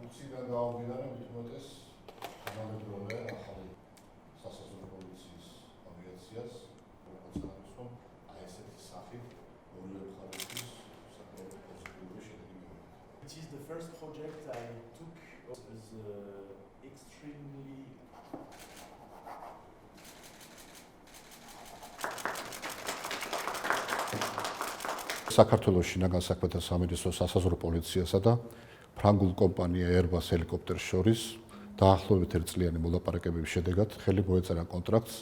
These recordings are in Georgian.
უციდან გაუგიდანებით უმეტეს თანამედროვე ახალი სასაზღვრო პოლიციის ავიაციას, რომელიც არის რომ აი ესეთი სახით ორივე მხარისთვის საკმაოდ პოზიტიური შედეგი მივიღეთ. It is the first project I took as extremely საქართველოს შინაგან საქმეთა სამინისტროს სასაზღვრო პოლიციასა და ფრანგულ კომპანია Airbus Helicopters შორის დაახლოებით ერთწლიანი მოლაპარაკებების შედეგად ხელი მოეწერა კონტრაქტს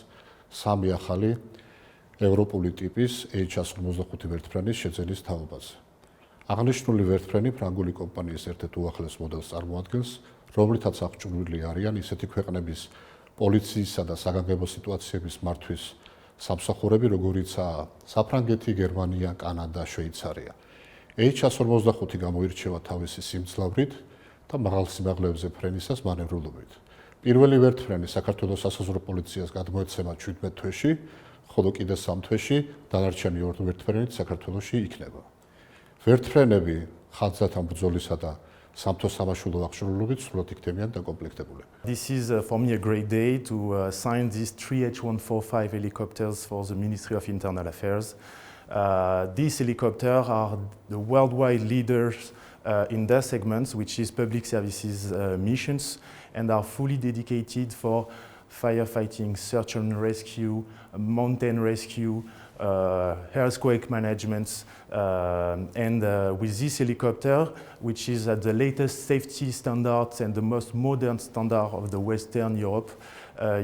3 ახალი ევროპული ტიპის შსს-მ ვერტმფრენის შეძენის თაობაზე. აღნიშნული ვერტმფრენი ფრანგული კომპანიის ერთ-ერთ უახლეს მოდელს წარმოადგენს, რომლითაც აღჭურვილი არიან ისეთი ქვეყნების პოლიციისა და საგანგებო სიტუაციების მართვის სამსახურები, როგორიცაა საფრანგეთი, გერმანია, კანადა, შვეიცარია. შსს-მ გამოირჩევა თავისი სიმძლავრით და მაღალ სიმაღლეებზე ფრენისას მანევრულობით. პირველი ვერტმფრენი საქართველოს სასაზღვრო პოლიციას გადმოეცემა 17 თვეში, ხოლო კიდე 3 თვეში დანარჩენი 2 ვერტმფრენით საქართველოში იქნება. ვერტმფრენები ხანძრათა ბრძოლისა და სამთო სამაშულო აღჭურვილობით სრულად იქნებიან დაკომპლექტებულები. This is for me a great day to sign these 3 H145 helicopters for the Ministry of Internal Affairs. These helicopters are the worldwide leaders in their segments, which is public services missions, and are fully dedicated for firefighting, search and rescue, mountain rescue, earthquake management, and with this helicopter, which is at the latest safety standards and the most modern standard of the Western Europe,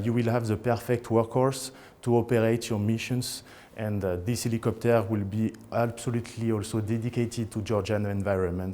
you will have the perfect workhorse to operate your missions, and this helicopter will be absolutely also dedicated to Georgian environment.